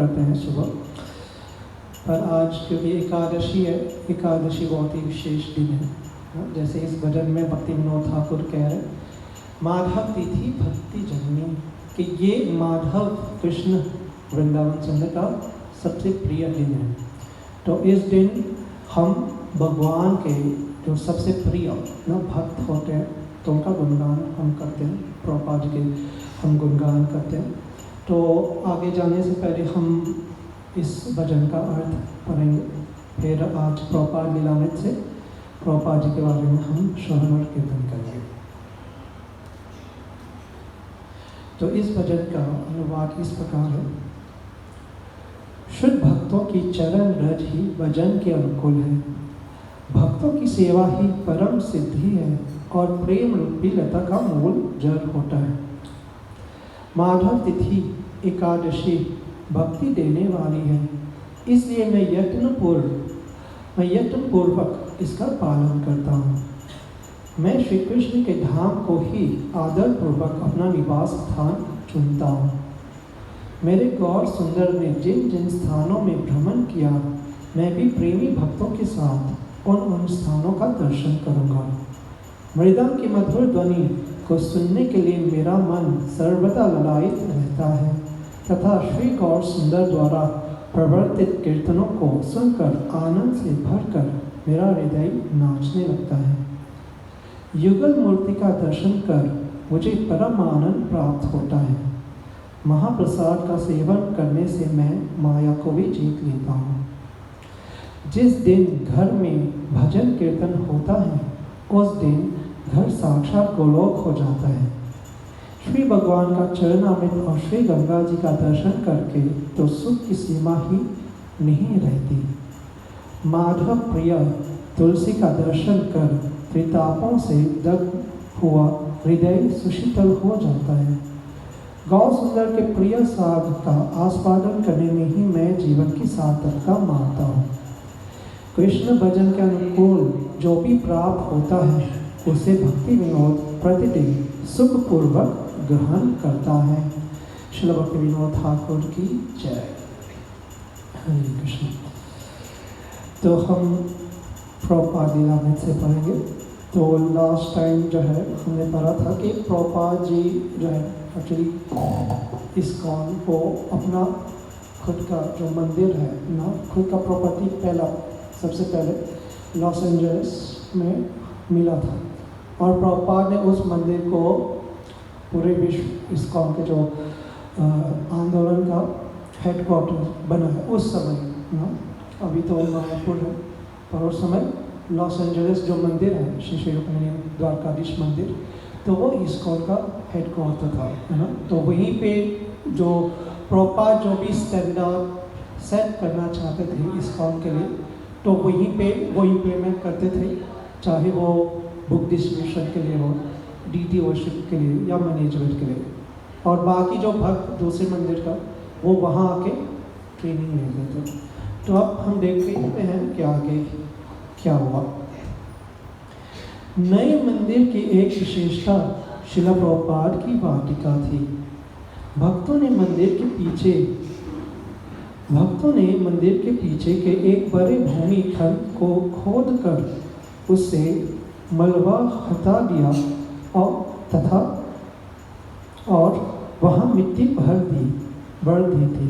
करते हैं सुबह। पर आज क्योंकि एकादशी है, एकादशी बहुत ही विशेष दिन है। जैसे इस भजन में भक्ति विनोद ठाकुर कह रहे हैं, माधव तिथि भक्ति जननी, कि ये माधव कृष्ण वृंदावन चंद्र का सबसे प्रिय दिन है। तो इस दिन हम भगवान के जो सबसे प्रिय भक्त होते हैं तो उनका गुणगान हम करते हैं, प्रभुपाद जी के हम गुणगान करते हैं। तो आगे जाने से पहले हम इस भजन का अर्थ पढ़ेंगे, फिर आज प्रभुपाद लीलामृत से प्रभुपाद जी के बारे में हम श्रवण और कीर्तन करेंगे। तो इस भजन का अनुवाद इस प्रकार है। शुद्ध भक्तों की चरण रज ही भजन के अनुकूल है, भक्तों की सेवा ही परम सिद्धि है और प्रेम रूपी लता का मूल जड़ होता है। माधव तिथि एकादशी भक्ति देने वाली है, इसलिए मैं यत्नपूर्वक इसका पालन करता हूँ। मैं श्री कृष्ण के धाम को ही आदर पूर्वक अपना निवास स्थान चुनता हूँ। मेरे गौर सुंदर ने जिन जिन स्थानों में भ्रमण किया, मैं भी प्रेमी भक्तों के साथ उन स्थानों का दर्शन करूँगा। मृदंग की मधुर ध्वनि को सुनने के लिए मेरा मन सर्वदा ललायित रहता है तथा श्री गौर सुंदर द्वारा प्रवर्तित कीर्तनों को सुनकर आनंद से भरकर मेरा हृदय नाचने लगता है। युगल मूर्ति का दर्शन कर मुझे परम आनंद प्राप्त होता है। महाप्रसाद का सेवन करने से मैं माया को भी जीत लेता हूँ। जिस दिन घर में भजन कीर्तन होता है उस दिन घर साक्षात गोलोक हो जाता है। श्री भगवान का चरणामृत और श्री गंगा जी का दर्शन करके तो सुख की सीमा ही नहीं रहती। माधव प्रिय तुलसी का दर्शन कर त्रितापों से दग्ध हुआ हृदय सुशीतल हो जाता है। गौ सुंदर के प्रिय साध का आस्वादन करने में ही मैं जीवन की सार्थकता मानता हूँ। कृष्ण भजन के अनुकूल जो भी प्राप्त होता है उसे भक्ति विनोद प्रतिदिन सुखपूर्वक ग्रहण करता है। श्रील भक्ति विनोद ठाकुर की जय। हरे कृष्ण। तो हम प्रभुपाद लीलामृत से पढ़ेंगे। तो लास्ट टाइम जो है हमने पढ़ा था कि प्रभुपाद जी जो है एक्चुअली इस्कॉन को अपना खुद का जो मंदिर है ना, खुद का प्रॉपर्टी पहला सबसे पहले लॉस एंजल्स में मिला था और प्रभुपाद ने उस मंदिर को पूरे विश्व इस्कॉन के जो आंदोलन का हेडक्वार्टर बना है उस समय ना, अभी तो मायापुर है पर उस समय लॉस एंजलिस जो मंदिर है श्री श्री रुक्मिणी द्वारकाधीश मंदिर, तो वो इस्कॉन का हेडक्वार्टर था, है ना। तो वहीं पे जो प्रभुपाद जो भी स्टैंडर्ड सेट करना चाहते थे इस्कॉन के लिए, तो वहीं पे वो इम्प्लीमेंट करते थे, चाहे वो बुक डिस्ट्रीब्यूशन के लिए हो, डीटी वर्शिप के लिए या मैनेजमेंट के लिए। और बाकी जो भक्त दूसरे मंदिर का वो वहाँ आके ट्रेनिंग लेते थे। तो अब हम देखते हैं कि आगे क्या हुआ। नए मंदिर की एक विशेषता शिला प्रभुपाद की वाटिका थी। भक्तों ने मंदिर के पीछे के एक बड़े भूमि खंड को खोद कर उससे मलबा हटा दिया और वहाँ मिट्टी भर दी थी।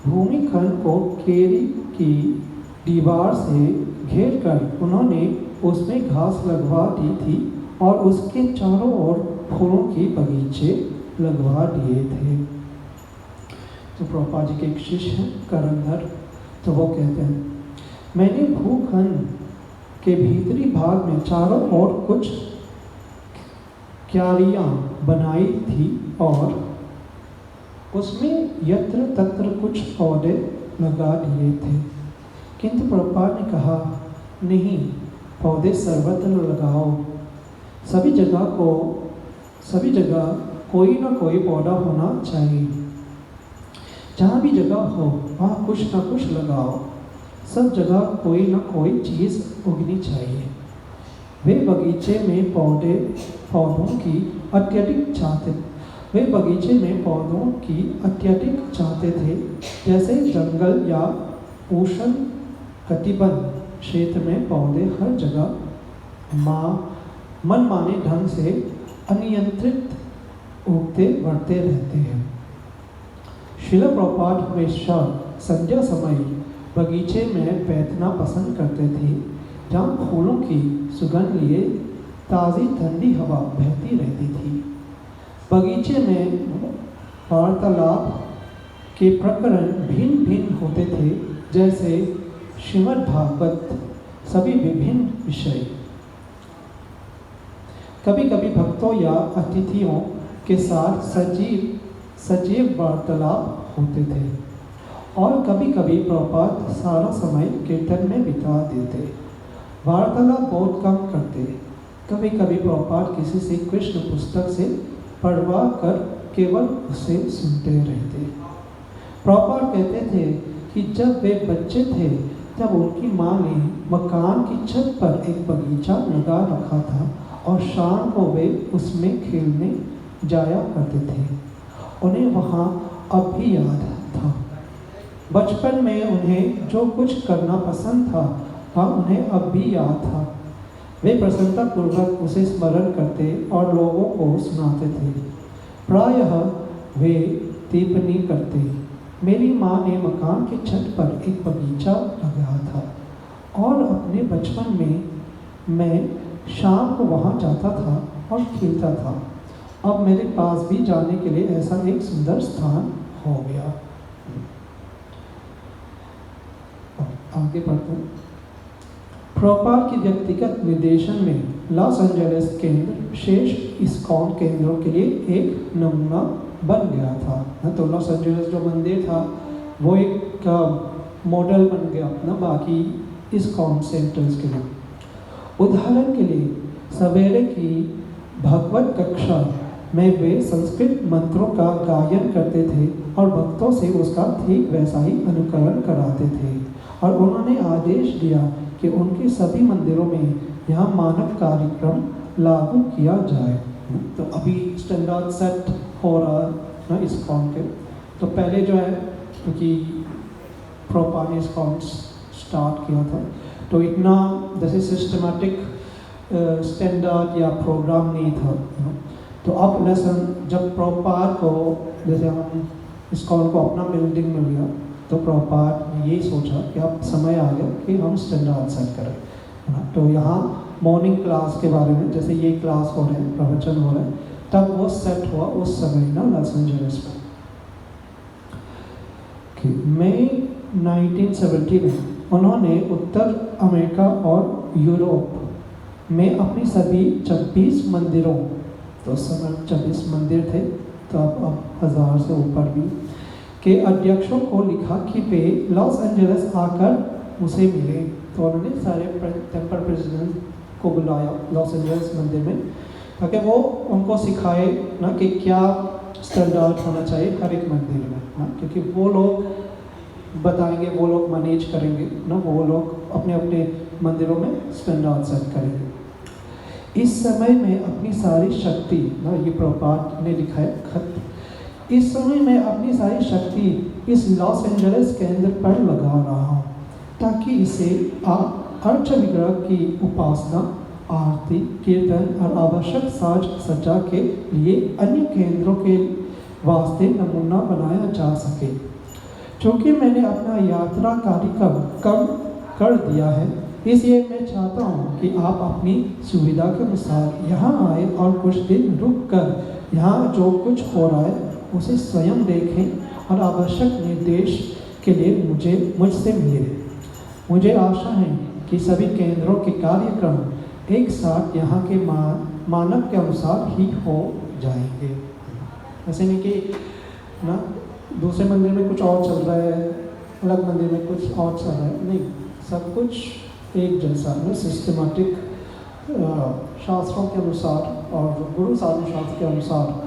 भूमिखंड को केरी की दीवार से घेर कर उन्होंने उसमें घास लगवा दी थी और उसके चारों ओर फूलों के बगीचे लगवा दिए थे। तो प्रभुपाद जी के एक शिष्य हैं करंधर, तो वो कहते हैं, मैंने भूखंड के भीतरी भाग में चारों ओर कुछ क्यारियाँ बनाई थी और उसमें यत्र तत्र कुछ पौधे लगा दिए थे। किंतु प्रभुपाद ने कहा, नहीं, पौधे सर्वत्र लगाओ। सभी जगह कोई ना कोई पौधा होना चाहिए। जहाँ भी जगह हो वहाँ कुछ ना कुछ लगाओ। सब जगह कोई ना कोई चीज़ उगनी चाहिए। वे बगीचे में पौधों की अत्यधिक वे बगीचे में पौधों की अत्यधिक चाहते थे, जैसे जंगल या उष्ण कटिबंध क्षेत्र में पौधे हर जगह मनमाने ढंग से अनियंत्रित उगते बढ़ते रहते हैं। शिला प्रभुपाद हमेशा संध्या समय बगीचे में बैठना पसंद करते थे, जहाँ फूलों की सुगंध लिए ताज़ी ठंडी हवा बहती रहती थी। बगीचे में वार्तालाप के प्रकरण भिन्न भिन्न होते थे, जैसे श्रीमद् भागवत, सभी विभिन्न विषय। कभी कभी भक्तों या अतिथियों के साथ सजीव वार्तालाप होते थे और कभी कभी प्रभुपाद सारा समय कीर्तन में बिता देते। वार्तालाप बहुत कम करते। कभी कभी प्रभुपाद किसी से कृष्ण पुस्तक से पढ़वा कर केवल उसे सुनते रहते। प्रभुपाद कहते थे कि जब वे बच्चे थे तब उनकी माँ ने मकान की छत पर एक बगीचा लगा रखा था और शाम को वे उसमें खेलने जाया करते थे। उन्हें वहाँ अब भी याद था। बचपन में उन्हें जो कुछ करना पसंद था वह उन्हें अब भी याद था। वे प्रसन्नतापूर्वक उसे स्मरण करते और लोगों को सुनाते थे। प्रायः वे टिप्पणी करते, मेरी माँ ने मकान की छत पर एक बगीचा लगाया था और अपने बचपन में मैं शाम को वहाँ जाता था और खेलता था। अब मेरे पास भी जाने के लिए ऐसा एक सुंदर स्थान हो गया। आगे बढ़ते हैं। प्रभुपाद की व्यक्तिगत निर्देशन में लॉस एंजलिस केंद्र विशेष इस्कॉन केंद्रों के लिए एक नमूना बन गया था। तो लॉस एंजलिस जो मंदिर था वो एक मॉडल बन गया अपना बाकी इस्कॉन सेंटर्स के लिए। उदाहरण के लिए सवेरे की भगवत कक्षा में वे संस्कृत मंत्रों का गायन करते थे और भक्तों से उसका ठीक वैसा ही अनुकरण कराते थे। और उन्होंने आदेश दिया कि उनके सभी मंदिरों में यह मानव कार्यक्रम लागू किया जाए। तो अभी स्टैंडर्ड सेट हो रहा है इस्कॉन के। तो पहले जो है क्योंकि प्रभुपाद ने इस्कॉन स्टार्ट किया था तो इतना जैसे सिस्टमैटिक स्टैंडर्ड या प्रोग्राम नहीं था। तो अब लेसन जब प्रभुपाद को जैसे हम इस्कॉन को अपना बिल्डिंग मिल गया तो प्रभुपाद ने यही सोचा कि अब समय आ गया कि हम स्टैंडर्ड सेट करें, है ना। तो यहाँ मॉर्निंग क्लास के बारे में जैसे ये क्लास हो रहे हैं, प्रवचन हो रहे हैं, तब वो सेट हुआ उस समय ना लॉस एंजलिस में। मई 1970 में उन्होंने उत्तर अमेरिका और यूरोप में अपनी सभी 26 मंदिरों, तो उस समय 26 मंदिर थे तो अब 1000 से ऊपर भी के अध्यक्षों को लिखा कि वे लॉस एंजलिस आकर उसे मिले। तो उन्होंने सारे टेम्पल प्रेसिडेंट को बुलाया लॉस एंजलिस मंदिर में ताकि वो उनको सिखाए ना कि क्या स्टैंडर्ड होना चाहिए हर एक मंदिर में ना, क्योंकि वो लोग बताएंगे, वो लोग मैनेज करेंगे ना, वो लोग अपने अपने मंदिरों में स्टैंडर्ड सेट करेंगे। इस समय में अपनी सारी शक्ति ना, ये प्रभुपाद ने लिखा है खत, इस समय मैं अपनी सारी शक्ति इस लॉस एंजलिस केंद्र पर लगा रहा हूँ ताकि इसे अर्थ विग्रह की उपासना, आरती, कीर्तन और आवश्यक साज सज्जा के लिए अन्य केंद्रों के वास्ते नमूना बनाया जा सके। क्योंकि मैंने अपना यात्रा कार्यक्रम कम कर दिया है, इसलिए मैं चाहता हूँ कि आप अपनी सुविधा के अनुसार यहाँ आए और कुछ दिन रुक कर यहाँ जो कुछ हो रहा है उसे स्वयं देखें और आवश्यक निर्देश के लिए मुझसे मिले। मुझे आशा है कि सभी केंद्रों के कार्यक्रम एक साथ यहाँ के मानक के अनुसार ही हो जाएंगे। ऐसे नहीं कि ना दूसरे मंदिर में कुछ और चल रहा है, अलग मंदिर में कुछ और चल रहा है, नहीं, सब कुछ एक जैसा ना सिस्टमैटिक शास्त्रों के अनुसार और गुरु साधु शास्त्र के अनुसार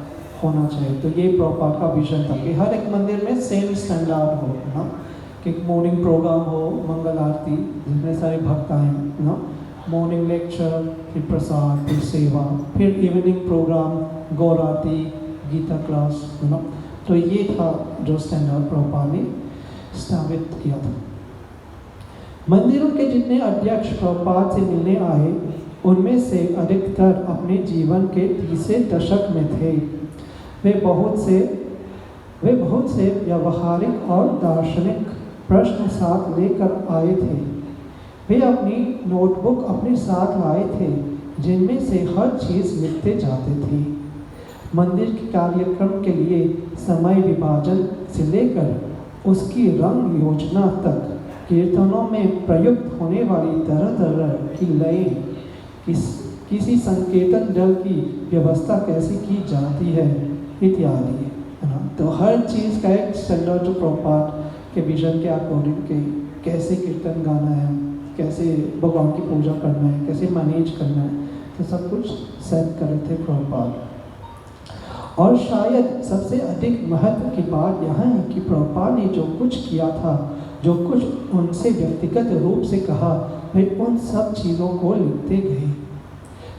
होना चाहिए। तो ये प्रभुपाद का विजन था कि हर एक मंदिर में सेम स्टैंडर्ड हो ना, कि मॉर्निंग प्रोग्राम हो, मंगल आरती जितने सारे भक्त आए ना, मॉर्निंग लेक्चर, फिर प्रसाद, फिर सेवा, फिर इवनिंग प्रोग्राम, गौर आरती, गीता क्लास, तो ये था जो स्टैंडर्ड प्रभुपाद ने स्थापित किया था। मंदिरों के जितने अध्यक्ष प्रभुपाद से मिलने आए, उनमें से अधिकतर अपने जीवन के तीसरे दशक में थे। वे बहुत से व्यावहारिक और दार्शनिक प्रश्न साथ लेकर आए थे। वे अपनी नोटबुक अपने साथ लाए थे, जिनमें से हर चीज़ लिखते जाते थे। मंदिर के कार्यक्रम के लिए समय विभाजन से लेकर उसकी रंग योजना तक, कीर्तनों में प्रयुक्त होने वाली तरह तरह की लय, किसी संकीर्तन दल की व्यवस्था कैसे की जाती है इत्यादि, है ना। तो हर चीज़ का एक स्टैंडर्ड जो प्रभुपाद के विजन के अकॉर्डिंग के कैसे कीर्तन गाना है, कैसे भगवान की पूजा करना है, कैसे मैनेज करना है, तो सब कुछ सेट कर रहे थे प्रभुपाद। और शायद सबसे अधिक महत्व की बात यह है कि प्रभुपाद ने जो कुछ किया था, जो कुछ उनसे व्यक्तिगत रूप से कहा, वे उन सब चीज़ों को लिखते गए।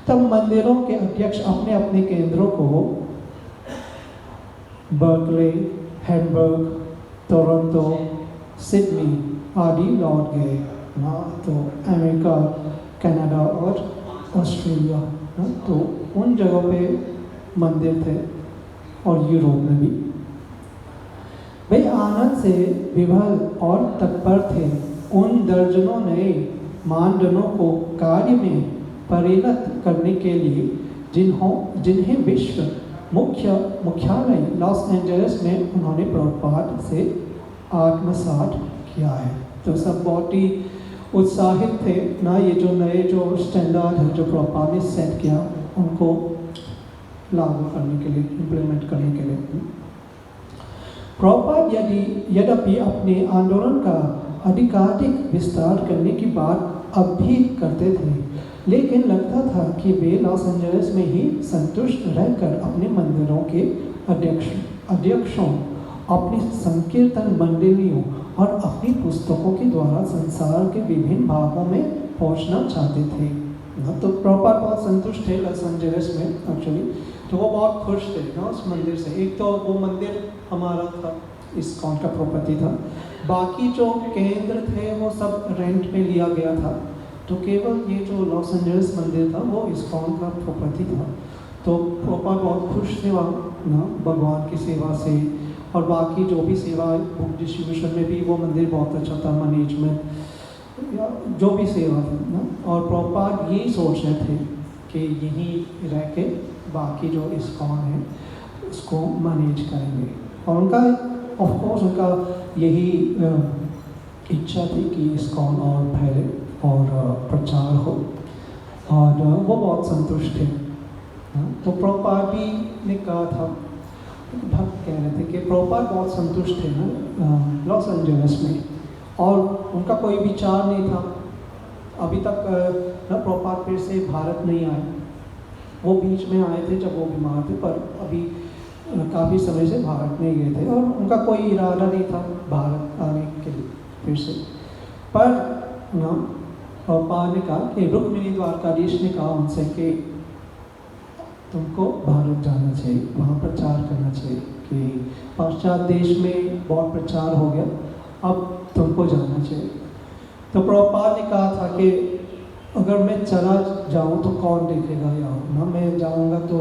तब मंदिरों के अध्यक्ष अपने अपने केंद्रों को बर्कले, हैम्बर्ग, टोरंटो, सिडनी आदि लौट गए ना। तो अमेरिका, कनाडा और ऑस्ट्रेलिया ना, तो उन जगहों पे मंदिर थे, और यूरोप में भी। वे आनंद से विभल और तत्पर थे। उन दर्जनों नए मानदंडों को कार्य में परिणत करने के लिए जिन्हें विश्व मुख्यालय लॉस एंजलिस में उन्होंने प्रभुपाद से आत्मसात किया है। तो सब बहुत ही उत्साहित थे ना, ये जो नए जो स्टैंडर्ड है जो प्रभुपाद ने सेट किया, उनको लागू करने के लिए, इम्प्लीमेंट करने के लिए। प्रभुपाद यद्यपि अपने आंदोलन का अधिकाधिक विस्तार करने की बात अब भी करते थे, लेकिन लगता था कि वे लॉस एंजलिस में ही संतुष्ट रहकर अपने मंदिरों के अध्यक्षों, अपनी संकीर्तन मंडलियों और अपनी पुस्तकों के द्वारा संसार के विभिन्न भागों में पहुंचना चाहते थे। तो प्रभुपाद बहुत संतुष्ट थे लॉस एंजलिस में एक्चुअली, तो वो बहुत खुश थे ना उस मंदिर से। एक तो वो मंदिर हमारा था, इस्कॉन का प्रॉपर्टी था, बाकी जो केंद्र थे वो सब रेंट पे लिया गया था, तो केवल ये जो लॉस एंजलिस मंदिर था वो इस्कॉन का प्रॉपर्टी था। तो प्रभुपाद बहुत खुश थे वहाँ ना भगवान की सेवा से, और बाकी जो भी सेवा बुक डिस्ट्रीब्यूशन में भी वो मंदिर बहुत अच्छा था, मैनेजमेंट या जो भी सेवा थी ना। और प्रभुपाद यही सोच रहे थे कि यहीं रह के बाकी जो इस्कॉन है उसको मैनेज करेंगे, और उनका ऑफकोर्स उनका यही इच्छा थी कि इस्कॉन और फैले और प्रचार हो, और वो बहुत संतुष्ट थे। तो प्रभुपाद भी ने कहा था, भक्त कह रहे थे कि प्रभुपाद बहुत संतुष्ट थे ना लॉस एंजलिस में, और उनका कोई विचार नहीं था अभी तक ना प्रभुपाद फिर से भारत नहीं आए। वो बीच में आए थे जब वो बीमार थे, पर अभी काफ़ी समय से भारत नहीं गए थे, और उनका कोई इरादा नहीं था भारत आने के लिए फिर से। पर ना प्रभुपाद ने कहा कि रुक्मिणी द्वारकाधीश ने कहा उनसे कि तुमको भारत जाना चाहिए, वहाँ प्रचार करना चाहिए कि पाश्चात्य देश में बहुत प्रचार हो गया, अब तुमको जाना चाहिए। तो प्रभुपाद ने कहा था कि अगर मैं चला जाऊँ तो कौन देखेगा यहाँ ना, मैं जाऊँगा तो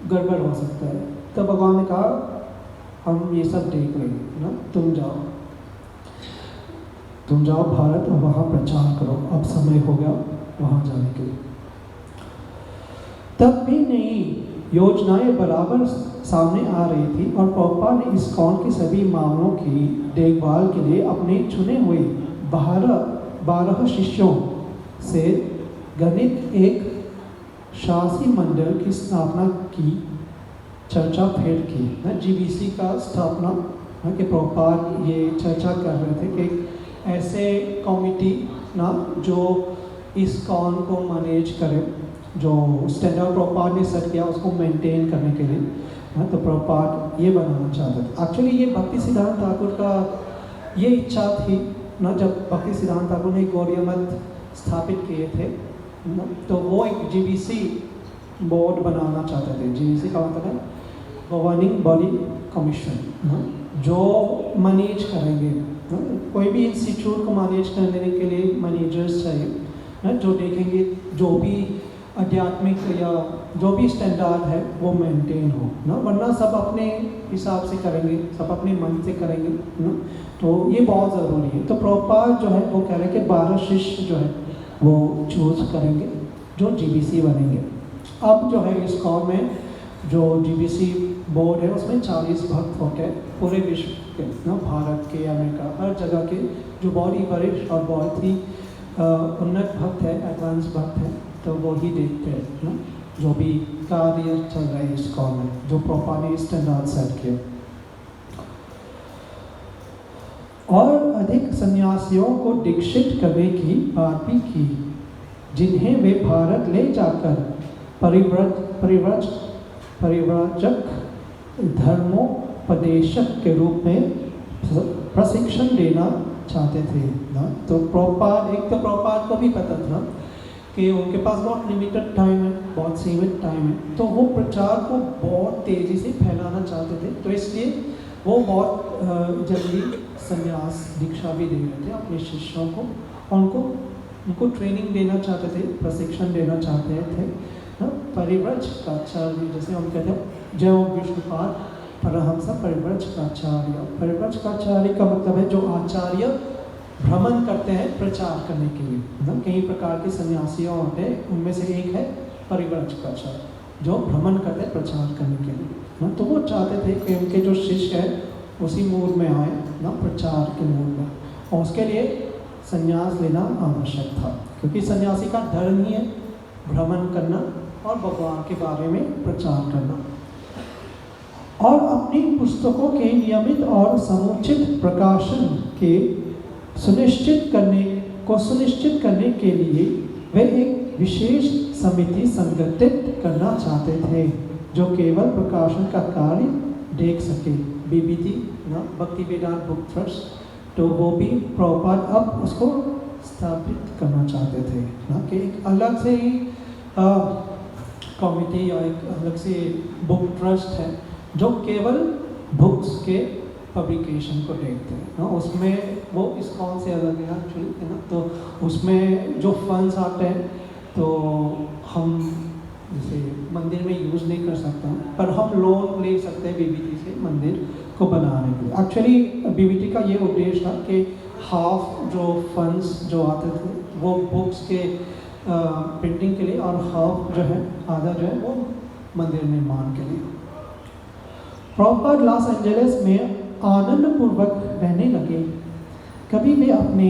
गड़बड़ हो सकता है। तो भगवान ने कहा हम ये सब देख लेंगे ना, तुम जाओ भारत और वहाँ प्रचार करो, अब समय हो गया वहाँ जाने के लिए। तब भी नई योजनाएं बराबर सामने आ रही थी, और प्रभुपाद ने इस्कॉन के सभी मामलों की देखभाल के लिए अपने चुने हुए 12 शिष्यों से गणित एक शासी मंडल की स्थापना की चर्चा फिर की ना, जीबीसी का स्थापना ना, कि प्रभुपाद ये चर्चा कर रहे थे कि ऐसे कमिटी ना जो इस्कॉन को मैनेज करे, जो स्टैंडर्ड प्रभुपाद ने सेट किया उसको मेंटेन करने के लिए ना, तो प्रभुपाद ये बनाना चाहते थे। एक्चुअली ये भक्ति सिद्धांत ठाकुर का ये इच्छा थी ना, जब भक्ति सिद्धांत ठाकुर ने गौड़ीय मत स्थापित किए थे ना, तो वो एक जीबीसी बोर्ड बनाना चाहते थे। जीबीसी का मतलब है गवर्निंग बॉडी कमीशन जो मैनेज करेंगे, कोई भी इंस्टीट्यूट को मैनेज करने के लिए मैनेजर्स चाहिए जो देखेंगे जो भी आध्यात्मिक या जो भी स्टैंडर्ड है वो मेंटेन हो ना, वरना सब अपने हिसाब से करेंगे, सब अपने मन से करेंगे ना, तो ये बहुत ज़रूरी है। तो प्रभुपाद जो है वो कह रहे हैं कि 12 शिष्य जो है वो चूज़ करेंगे जो जीबीसी बनेंगे। अब जो है इस कॉल में जो जीबीसी बोर्ड है उसमें 40 भक्त होते हैं पूरे विश्व के ना, भारत के, अमेरिका, हर जगह के जो बहुत ही वरिष्ठ और बहुत ही उन्नत भक्त है, एडवांस भक्त है, तो वो ही देखते हैं ना जो भी कार्य चल रहा है इस कॉल में, जो प्रभुपाद ने स्टैंडर्ड सेट किया। और अधिक सन्यासियों को दीक्षित करने की बात भी की, जिन्हें वे भारत ले जाकर परिव्राजक धर्मोपदेशक के रूप में प्रशिक्षण देना चाहते थे ना। तो प्रभुपाद, एक तो प्रभुपाद को भी पता था कि उनके पास बहुत लिमिटेड टाइम है, बहुत सीमित टाइम है, तो वो प्रचार को बहुत तेज़ी से फैलाना चाहते थे, तो इसलिए वो बहुत जल्दी संन्यास दीक्षा भी दे रहे थे अपने शिष्यों को, उनको ट्रेनिंग देना चाहते थे, प्रशिक्षण देना चाहते थे ना। परिव्राजकाचार्य, जैसे हम कहते हैं जय ओम विष्णुपाद परमहंस परिव्राजकाचार्य। परिव्राजकाचार्य का मतलब है जो आचार्य भ्रमण करते हैं प्रचार करने के लिए ना। कई प्रकार के सन्यासियों होते हैं, उनमें से एक है परिव्राजकाचार्य जो भ्रमण करते हैं प्रचार करने के लिए ना। तो वो चाहते थे कि उनके जो शिष्य हैं उसी मूड में आए ना, प्रचार के मूड में, और उसके लिए संन्यास लेना आवश्यक था, क्योंकि सन्यासी का धर्म ही है भ्रमण करना और भगवान के बारे में प्रचार करना। और अपनी पुस्तकों के नियमित और समुचित प्रकाशन के सुनिश्चित करने के लिए वे एक विशेष समिति संगठित करना चाहते थे जो केवल प्रकाशन का कार्य देख सके। बीबीटी ना, भक्ति वेदांत बुक ट्रस्ट, तो वो भी प्रभुपाद अब उसको स्थापित करना चाहते थे ना, कि एक अलग से ही कमिटी या एक अलग से बुक ट्रस्ट है जो केवल बुक्स के पब्लिकेशन को देखते हैं ना। उसमें वो इस्कॉन से अलग है एक्चुअली है ना, तो उसमें जो फंड्स आते हैं तो हम जैसे मंदिर में यूज़ नहीं कर सकते हैं, पर हम लोन ले सकते हैं बीबीटी से मंदिर को बनाने के लिए। एक्चुअली बीबीटी का ये उद्देश्य था कि हाफ जो फंड्स जो आते थे वो बुक्स के प्रिंटिंग के लिए और हाफ जो है आधा जो है वो मंदिर निर्माण के लिए। प्रभुपाद लॉस एंजलिस में आनंद पूर्वक रहने लगे। कभी वे अपने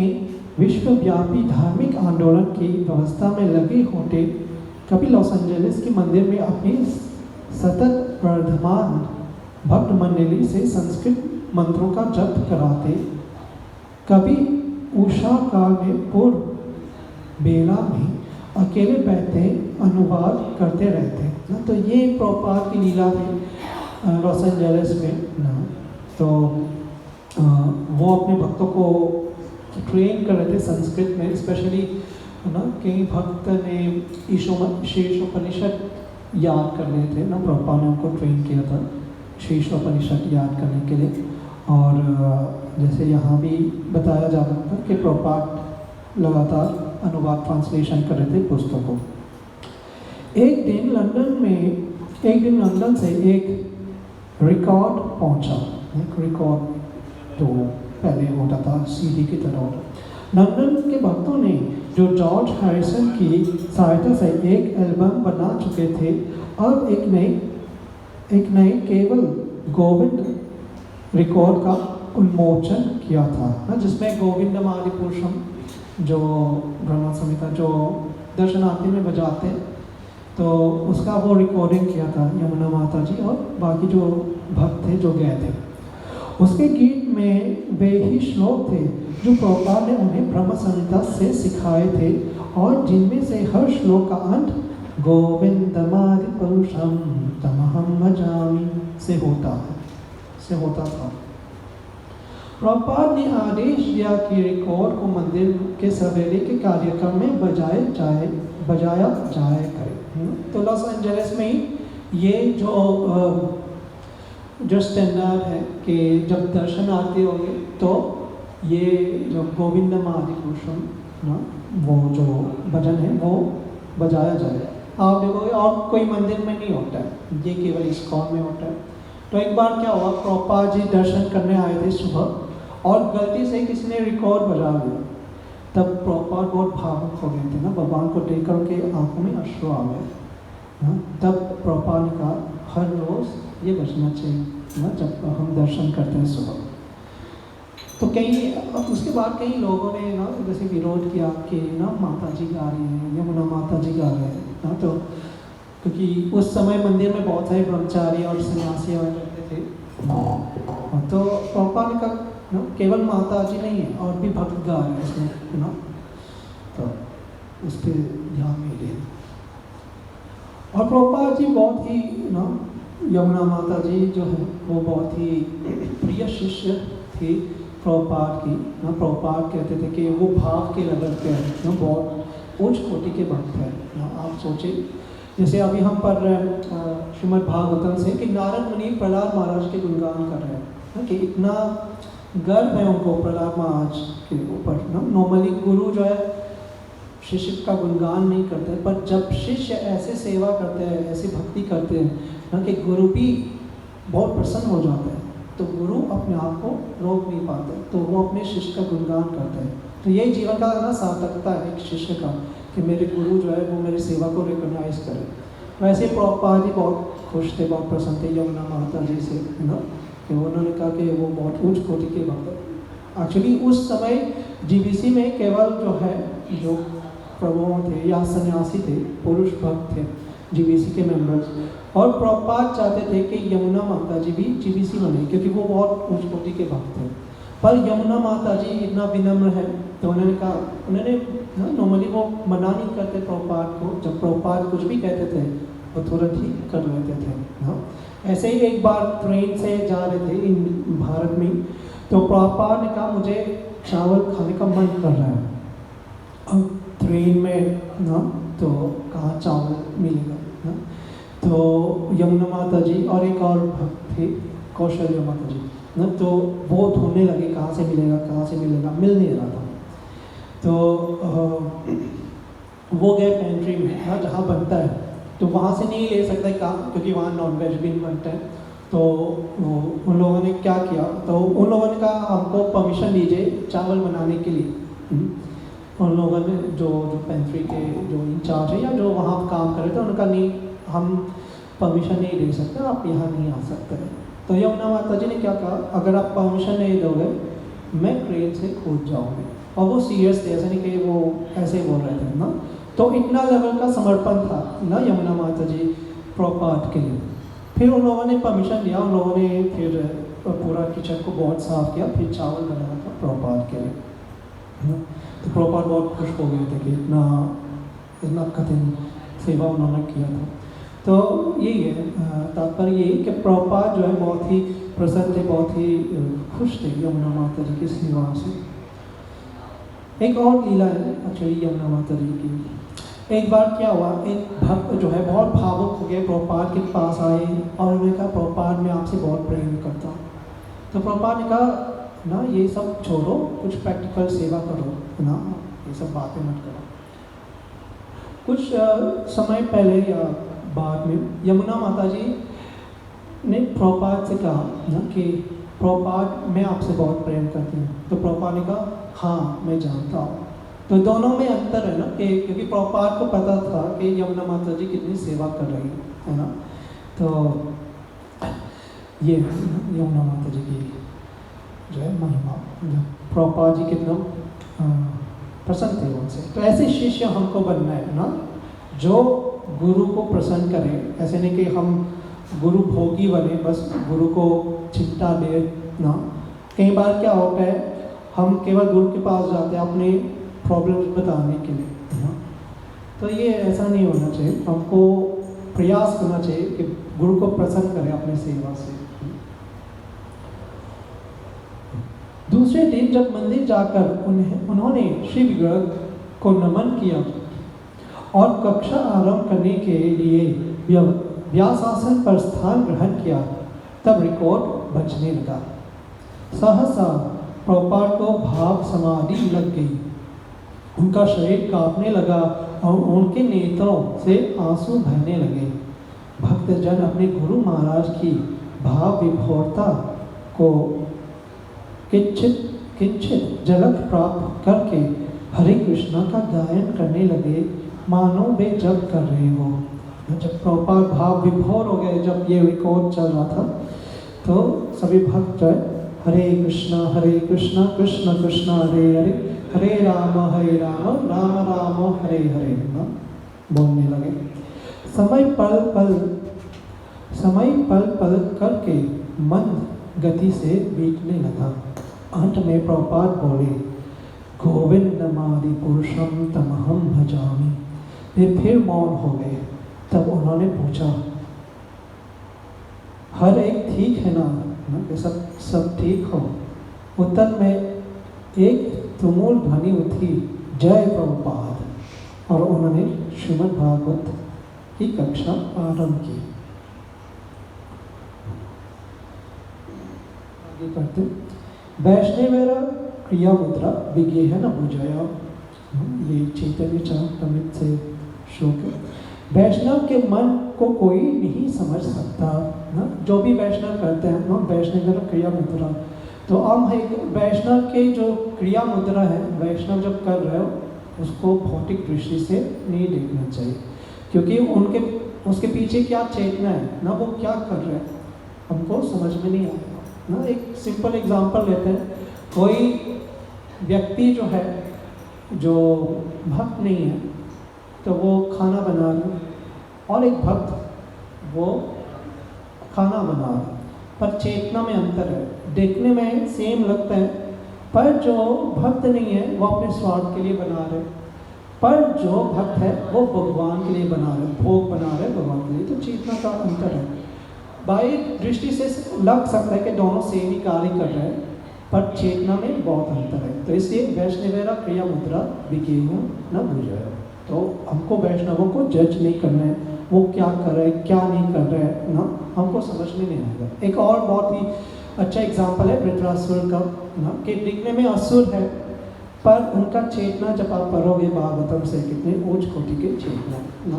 विश्वव्यापी धार्मिक आंदोलन की व्यवस्था में लगे होते, कभी लॉस एंजलिस के मंदिर में अपनी सतत वर्धमान भक्त मंडली से संस्कृत मंत्रों का जप कराते, कभी उषा काल में पूर्व बेला में अकेले बैठे अनुवाद करते रहते ना। तो ये प्रभुपाद की लीला थी लॉस एंजलिस में ना। तो वो अपने भक्तों को ट्रेन कर रहे थे संस्कृत में, स्पेशली ना कई भक्त ने शीर्षोपनिषद याद कर रहे थे ना, प्रभुपाद ने उनको ट्रेन किया था शीर्षोपनिषद याद करने के लिए। और जैसे यहाँ भी बताया जा सकता है कि प्रभुपाद लगातार अनुवाद ट्रांसलेशन कर रहे थे पुस्तकों। एक दिन लंदन से एक रिकॉर्ड पहुँचा, एक रिकॉर्ड जो पहले होता था सीडी की तरह। लंदन के भक्तों ने जो जॉर्ज हैरिसन की सहायता से एक एल्बम बना चुके थे, अब एक नए केवल गोविंद रिकॉर्ड का उन्मोचन किया था ना, जिसमें गोविंदम आदिपुरुषम जो ब्रह्मा संहिता जो दर्शनार्थी में बजाते हैं, तो उसका वो रिकॉर्डिंग किया था यमुना माता जी और बाकी जो भक्त थे जो गए थे। उसके गीत में वे ही श्लोक थे जो प्रभुपाद ने उन्हें ब्रह्म संहिता से सिखाए थे, और जिनमें से हर श्लोक का अंत गोविंदमादि पुरुषम तमहम भजामि से होता था। प्रभुपाद ने आदेश दिया कि रिकॉर्ड को मंदिर के सवेरे के कार्यक्रम में बजाया जाए करे। तो लॉस एंजलिस में ये जो जो स्टैंडर्ड है कि जब दर्शन आते होंगे तो ये जो गोविंदम आदि पुरुषम ना, वो जो भजन है वो बजाया जाएगा। आप देखोगे और कोई मंदिर में नहीं होता है, ये केवल इस्कॉन में होता है। तो एक बार क्या हुआ, प्रभुपाद जी दर्शन करने आए थे सुबह और गलती से किसी ने रिकॉर्ड बजा दिया। तब प्रभुपाद बहुत भावुक हो गए थे ना, भगवान को देख कर उनके आंखों में अश्रु आ गए ना। तब प्रभुपाद ने कहा हर रोज़ ये बजना चाहिए ना जब हम दर्शन करते हैं सुबह। तो कई उसके बाद कई लोगों ने ना जैसे विरोध किया कि ना माता जी गा रही हैं, यमुना माता जी गा रहे हैं ना। तो क्योंकि उस समय मंदिर में बहुत सारे ब्रह्मचारी और सन्यासी आया करते थे, तो पापा ने कहा ना केवल माता जी नहीं है और भी भक्त गा रहे हैं इसमें ना, तो उस पर ध्यान नहीं दे। और प्रभुपाद जी बहुत ही ना, यमुना माता जी जो है वो बहुत ही प्रिय शिष्य थी प्रभुपाद की ना। प्रभुपाद कहते थे कि वो भाव के लेवल पे है ना, बहुत उच्च कोटि के भक्त है ना। आप सोचिए जैसे अभी हम पढ़ रहे हैं श्रीमद् भागवतम से कि नारद मुनि प्रहलाद महाराज के गुणगान कर रहे हैं ना, कि इतना गर्व है उनको प्रहलाद महाराज के ऊपर ना। नॉर्मली गुरु जो है शिष्य का गुणगान नहीं करते, पर जब शिष्य ऐसे सेवा करते हैं, ऐसी भक्ति करते हैं ना कि गुरु भी बहुत प्रसन्न हो जाते हैं, तो गुरु अपने आप को रोक नहीं पाते, तो वो अपने शिष्य का गुणगान करते हैं। तो यही जीवन का ना सार्थकता है एक शिष्य का कि मेरे गुरु जो है वो मेरी सेवा को रिकॉग्नाइज करे। वैसे प्रभुपाद जी बहुत खुश थे, बहुत प्रसन्न थे यमुना माता जी से ना, कि उन्होंने कहा कि वो बहुत उच्च कोटि के भक्त। एक्चुअली उस समय जीबीसी में केवल जो है जो प्रभु थे या सन्यासी थे, पुरुष भक्त थे जीबीसी के मेंबर्स, और प्रभुपाद चाहते थे कि यमुना माता जी भी जीबीसी बने क्योंकि वो बहुत उच्च कोटि के भक्त थे। पर यमुना माता जी इतना विनम्र है, तो उन्होंने कहा, उन्होंने नॉर्मली वो मना नहीं करते प्रभुपाद को, जब प्रभुपाद कुछ भी कहते थे वो तुरंत ही कर लेते थे ना। ऐसे ही एक बार ट्रेन से जा रहे थे इन भारत में, तो प्रभुपाद ने कहा मुझे चावल खाने का मन कर रहा है। अब ट्रेन में ना तो कहाँ चावल मिलेगा ना, तो यमुना माता जी और एक और भक्त थे कौशल्य माता जी ना, तो वो ढूंढने लगे कहाँ से मिलेगा, कहाँ से मिलेगा, मिल नहीं रहा था। तो वो गए पेंट्री में ना जहाँ बनता है, तो वहाँ से नहीं ले सकते काम क्योंकि वहाँ नॉन वेज भी बनता है। तो उन लोगों ने क्या किया, तो उन लोगों ने कहा हमको परमिशन दीजिए चावल बनाने के लिए। उन लोगों ने जो पेंट्री के जो इंचार्ज है या जो वहाँ काम कर रहे थे उन्होंने कहा नहीं, हम परमिशन नहीं दे सकते, आप यहाँ नहीं आ सकते। तो यमुना माता जी ने क्या कहा, अगर आप परमिशन नहीं दोगे मैं ट्रेन से कूद जाऊँगी। और वो सीरियस थे, ऐसा नहीं कि वो ऐसे ही बोल रहे थे ना। तो इतना लेवल का समर्पण था ना यमुना माता जी प्रभुपाद के लिए। फिर उन लोगों ने परमिशन दिया, उन लोगों ने फिर पूरा किचन को बहुत साफ किया, फिर चावल बनाया था प्रभुपाद के लिए। तो प्रभुपाद बहुत खुश हो गए थे कि इतना कठिन सेवा उन्होंने किया था। तो यही है तात्पर्य, यही कि प्रभुपाद जो है बहुत ही प्रसन्न थे, बहुत ही खुश थे यमुना माता जी की सेवा से। एक और लीला है एक्चुअली यमुना माता जी की। एक बार क्या हुआ, एक भक्त जो है बहुत भावुक हो गए, प्रभुपाद के पास आए और उन्होंने कहा प्रभुपाद मैं आपसे बहुत प्रेम करता हूँ। तो प्रभुपाद ने कहा ना ये सब छोड़ो, कुछ प्रैक्टिकल सेवा करो ना, ये सब बातें मत करो। कुछ समय पहले या बाद में यमुना माता जी ने प्रभुपाद से कहा ना कि प्रभुपाद मैं आपसे बहुत प्रेम करती हूँ। तो प्रभुपाद ने कहा हाँ मैं जानता हूँ। तो दोनों में अंतर है ना कि क्योंकि प्रभुपाद को पता था कि यमुना माता जी कितनी सेवा कर रही है ना। तो ये यमुना माता जी की जो है महिमा, प्रभुपाद जी कितना प्रसन्न थे उनसे। तो ऐसे शिष्य हमको बनना है ना, जो गुरु को प्रसन्न करें। ऐसे नहीं कि हम गुरु भोगी बने, बस गुरु को चिंता दे ना। कई बार क्या होता है, हम केवल गुरु के पास जाते हैं अपने प्रॉब्लम्स बताने के लिए ना। तो ये ऐसा नहीं होना चाहिए, हमको प्रयास करना चाहिए कि गुरु को प्रसन्न करें अपने सेवा से। दूसरे दिन जब मंदिर जाकर उन्होंने श्री विग्रह को नमन किया और कक्षा आरंभ करने के लिए व्यासासन पर स्थान ग्रहण किया, तब रिकॉर्ड बजने लगा। सहसा प्रभुपाद को भाव समाधि लग गई। उनका शरीर कांपने लगा और उनके नेत्रों से आंसू बहने लगे। भक्तजन अपने गुरु महाराज की भाव विभोरता को किंचित झलक प्राप्त करके हरे कृष्णा का गायन करने लगे, मानो वे जप कर रहे हो। जब प्रभुपाद भाव विभोर हो गए, जब ये रिकॉर्ड चल रहा था, तो सभी भक्त जो है हरे कृष्णा कृष्ण कृष्ण हरे हरे, हरे राम राम राम हरे हरे बोलने लगे। समय पल पल करके मंद गति से बीतने लगा। अंत में प्रभुपाद बोले, गोविंदमादि पुरुषम तमहम भजामि। फिर मौन हो गए। तब उन्होंने पूछा, हर एक ठीक है ना, कि सब ठीक हो? उत्तर में एक तुमुल ध्वनि उठी, जय प्रभुपाद। और उन्होंने श्रीमद् भागवत की कक्षा आरंभ की। आगे पढ़ते, वैष्णवेर क्रिया मुद्रा विज्ञेह न भुजया। ये चैतन्य चरितामृत से श्लोक है। वैष्णव के मन को कोई नहीं समझ सकता ना, जो भी वैष्णव करते हैं ना, वैष्णवेर क्रिया मुद्रा। तो हम एक वैष्णव के जो क्रिया मुद्रा है, वैष्णव जब कर रहे हो उसको भौतिक दृष्टि से नहीं देखना चाहिए, क्योंकि उसके पीछे क्या चेतना है ना, वो क्या कर रहे हैं हमको समझ में नहीं आएगा ना। एक सिंपल एग्जांपल लेते हैं, कोई व्यक्ति जो है, जो भक्त नहीं है, तो वो खाना बना रहे, और एक भक्त वो खाना बना रहे, पर चेतना में अंतर है। देखने में सेम लगता है, पर जो भक्त नहीं है वो अपने स्वार्थ के लिए बना रहे, पर जो भक्त है वो भगवान के लिए बना रहे, भोग बना रहे भगवान के लिए। तो चेतना का अंतर है। बाह्य दृष्टि से लग सकता है कि दोनों सेम ही कार्य कर रहे हैं, पर चेतना में बहुत अंतर है। तो इसलिए वैष्णवेरा क्रिया मुद्रा विज्ञेह न भुजया। तो हमको वैष्णवों को जज नहीं करना है, वो क्या कर रहे हैं क्या नहीं कर रहे हैं ना, हमको समझ में नहीं आएगा। एक और बहुत ही अच्छा एग्जाम्पल है वृत्रासुर का ना, कि दिखने में असुर है, पर उनका चेतना जब आप पढ़ोगे भागवतम से, कितने उच्च कोटि के चेतना ना।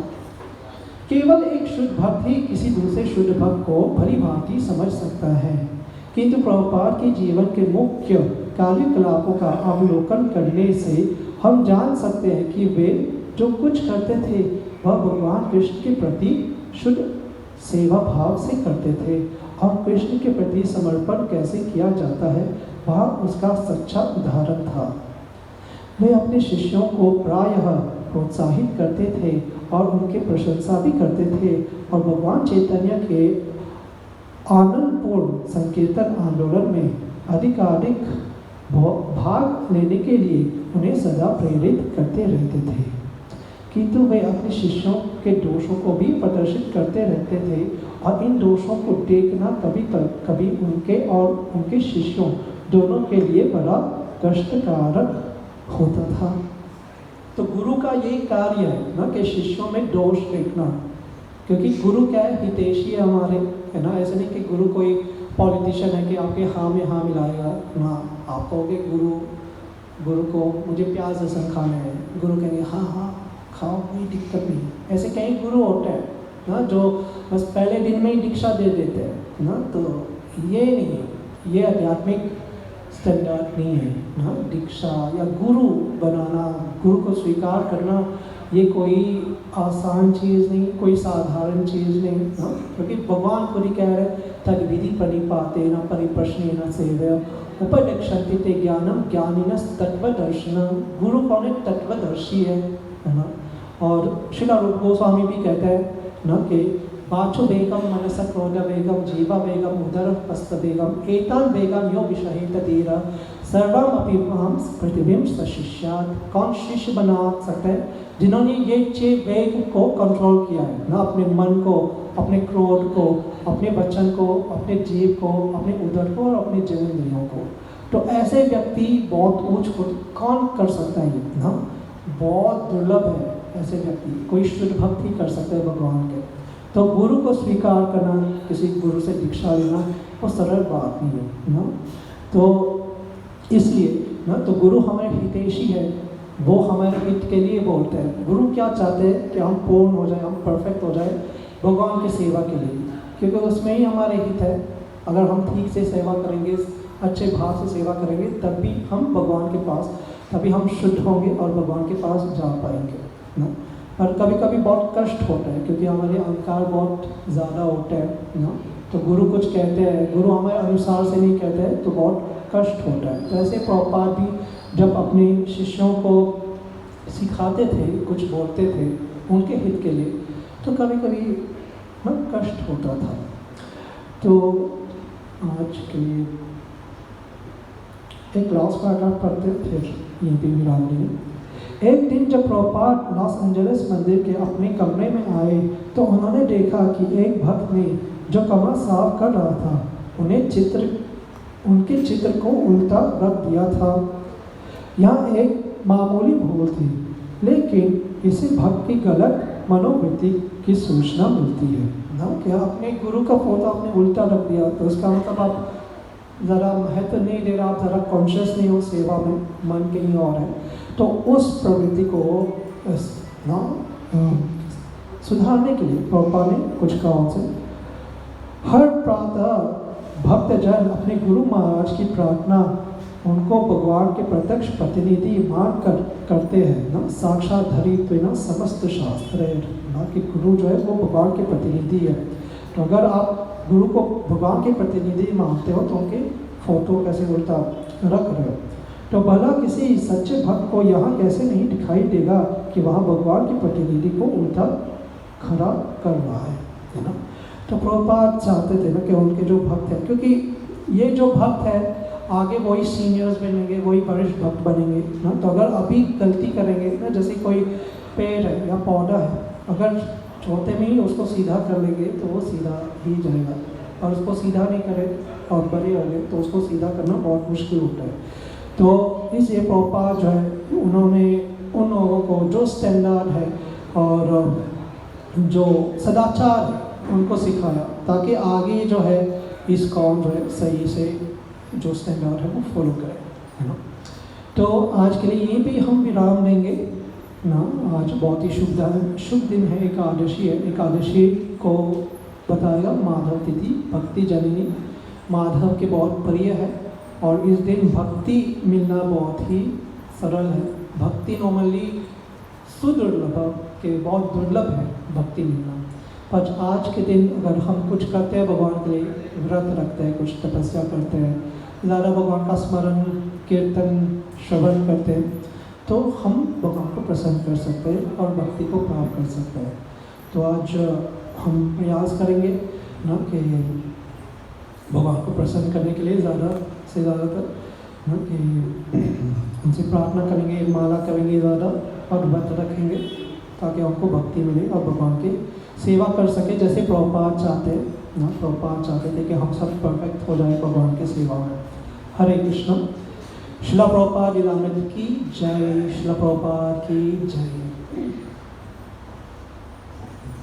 केवल एक शुद्ध भक्त ही किसी दूसरे शुद्ध भक्त को भली भांति समझ सकता है, किंतु प्रभुपाद के जीवन के मुख्य कार्यकलापों का अवलोकन करने से हम जान सकते हैं कि वे जो कुछ करते थे वह भगवान कृष्ण के प्रति शुद्ध सेवा भाव से करते थे, और कृष्ण के प्रति समर्पण कैसे किया जाता है वह उसका सच्चा उदाहरण था। वे अपने शिष्यों को प्रायः प्रोत्साहित करते थे और उनकी प्रशंसा भी करते थे, और भगवान चैतन्य के आनंदपूर्ण संकीर्तन आंदोलन में अधिकाधिक भाग लेने के लिए उन्हें सदा प्रेरित करते रहते थे। किंतु वे अपने शिष्यों के दोषों को भी प्रदर्शित करते रहते थे, और इन दोषों को देखना कभी उनके और उनके शिष्यों दोनों के लिए बड़ा कष्टकारक होता था। तो गुरु का ये कार्य है ना, कि शिष्यों में दोष देखना, क्योंकि गुरु क्या है, हितैषी है हमारे, है ना। ऐसे नहीं कि गुरु कोई पॉलिटिशियन है कि आपके हाँ में हाँ मिलाएगा ना। आप कहोगे गुरु को मुझे प्याज लहसुन खाना है, गुरु कहेंगे हाँ हाँ खाओ, कोई दिक्कत नहीं। ऐसे कई गुरु होते हैं ना, जो बस पहले दिन में ही दीक्षा दे देते हैं ना। तो ये नहीं है, ये आध्यात्मिक स्टैंडर्ड नहीं है ना। दीक्षा या गुरु बनाना, गुरु को स्वीकार करना, ये कोई आसान चीज़ नहीं, कोई साधारण चीज़ नहीं ना। क्योंकि भगवान खुद ही कह रहे, तद विधि परिपाते न परिप्रश्न न सेव्य उपलक्षन्ति ते ज्ञानम ज्ञानिनस तत्वदर्शिनम। गुरु कौन है? तत्वदर्शी है ना। और श्रीला रूप गोस्वामी भी कहते हैं ना कि वाचो वेगम मनस क्रोध वेगम जीवा वेगम उदर हस्त वेगम एतान वेगम यो विषहित धीरा सर्वम अपि माम प्रतिबिंब सशिष्यात्। कौन शिष्य बना सकते हैं? जिन्होंने ये 6 वेग को कंट्रोल किया है ना, अपने मन को, अपने क्रोध को, अपने वचन को, अपने जीव को, अपने उदर को और अपने जीवेंद्रियों को। तो ऐसे व्यक्ति बहुत ऊंच कौन कर सकता है ना? बहुत दुर्लभ है ऐसे व्यक्ति, कोई शुद्ध भक्त ही कर सकते हैं भगवान के। तो गुरु को स्वीकार करना, किसी गुरु से दीक्षा लेना वो सरल बात नहीं है ना। तो इसलिए ना तो गुरु हमारे हितैषी है, वो हमारे हित के लिए बोलते हैं। गुरु क्या चाहते हैं कि हम पूर्ण हो जाए, हम परफेक्ट हो जाए भगवान की सेवा के लिए, क्योंकि उसमें ही हमारे हित है। अगर हम ठीक से सेवा करेंगे, अच्छे भाव से सेवा करेंगे, तभी हम भगवान के पास, तभी हम शुद्ध होंगे और भगवान के पास जा पाएंगे ना। पर कभी कभी बहुत कष्ट होता है, क्योंकि हमारे अहंकार बहुत ज़्यादा होता है ना। तो गुरु कुछ कहते हैं, गुरु हमारे अनुसार से नहीं कहते हैं, तो बहुत कष्ट होता है। तो ऐसे प्रभुपाद भी जब अपने शिष्यों को सिखाते थे, कुछ बोलते थे उनके हित के लिए, तो कभी कभी ना कष्ट होता था। तो आज के लिए एक लास्ट पैराग्राफ पढ़ते फिर यहीं पे विराम लेंगे। एक दिन जब प्रभुपाद लॉस एंजलिस मंदिर के अपने कमरे में आए तो उन्होंने देखा कि एक भक्त ने जो कमरा साफ कर रहा था उनके चित्र को उल्टा रख दिया था। यहाँ एक मामूली भूल थी, लेकिन इसे भक्त की गलत मनोवृत्ति की सूचना मिलती है ना। क्या अपने गुरु का फोटो आपने उल्टा रख दिया, तो उसका मतलब आप ज़रा महत्व नहीं दे रहा, आप ज़रा कॉन्शियस नहीं हो सेवा में, मन कहीं और है। तो उस प्रवृत्ति को ना सुधारने के लिए प्रभुपाद ने कुछ कहा उनसे। हर प्रातः भक्तजन अपने गुरु महाराज की प्रार्थना उनको भगवान के प्रत्यक्ष प्रतिनिधि मानकर करते हैं ना। साक्षात धरित्वेन समस्त शास्त्र ना, कि गुरु जो है वो भगवान के प्रतिनिधि है। तो अगर आप गुरु को भगवान के प्रतिनिधि मानते हो तो उनके फोटो कैसे उल्टा रख रहे हो, तो भला किसी सच्चे भक्त को यहाँ कैसे नहीं दिखाई देगा कि वहाँ भगवान के प्रतिनिधि को उल्टा खड़ा कर रहा है ना। तो प्रभुपाद चाहते थे ना कि उनके जो भक्त हैं, क्योंकि ये जो भक्त है आगे वही सीनियर्स बनेंगे, वही वरिष्ठ भक्त बनेंगे ना। तो अगर अभी गलती करेंगे ना, जैसे कोई पेड़ है या पौधा है, अगर छोटे में ही उसको सीधा कर लेंगे तो वो सीधा ही जाएगा, और उसको सीधा नहीं करे और बड़े हो गए तो उसको सीधा करना बहुत मुश्किल होता है। तो इसलिए प्रभुपाद जो है उन्होंने उन लोगों को जो स्टैंडर्ड है और जो सदाचार है उनको सिखाया, ताकि आगे जो है इस कौम जो है सही से जो स्टैंडर्ड है वो फॉलो करे, है ना। तो आज के लिए यहीं पे हम विराम देंगे ना। आज बहुत ही शुभ दिन है, एकादशी है। एकादशी को बताएगा माधव तिथि, भक्ति जननी माधव के बहुत प्रिय है, और इस दिन भक्ति मिलना बहुत ही सरल है। भक्ति नॉर्मली सुदुर्लभ के बहुत दुर्लभ है भक्ति मिलना। पर आज के दिन अगर हम कुछ करते हैं भगवान के लिए, व्रत रखते हैं, कुछ तपस्या करते हैं, ज़्यादा भगवान का स्मरण कीर्तन श्रवण करते हैं, तो हम भगवान को प्रसन्न कर सकते हैं और भक्ति को प्राप्त कर सकते हैं। तो आज हम प्रयास करेंगे ना कि भगवान को प्रसन्न करने के लिए ज़्यादा से ज़्यादातर ना कि उनसे प्रार्थना करेंगे, माला करेंगे ज़्यादा और व्रत रखेंगे, ताकि हमको भक्ति मिले और भगवान की सेवा कर सके, जैसे प्रभुपाद चाहते हैं ना। प्रभुपाद चाहते थे कि हम सब परफेक्ट हो जाए भगवान की सेवा में। हरे कृष्ण। श्रील प्रभुपाद लीलामृत की जय। श्रील प्रभुपाद की जय।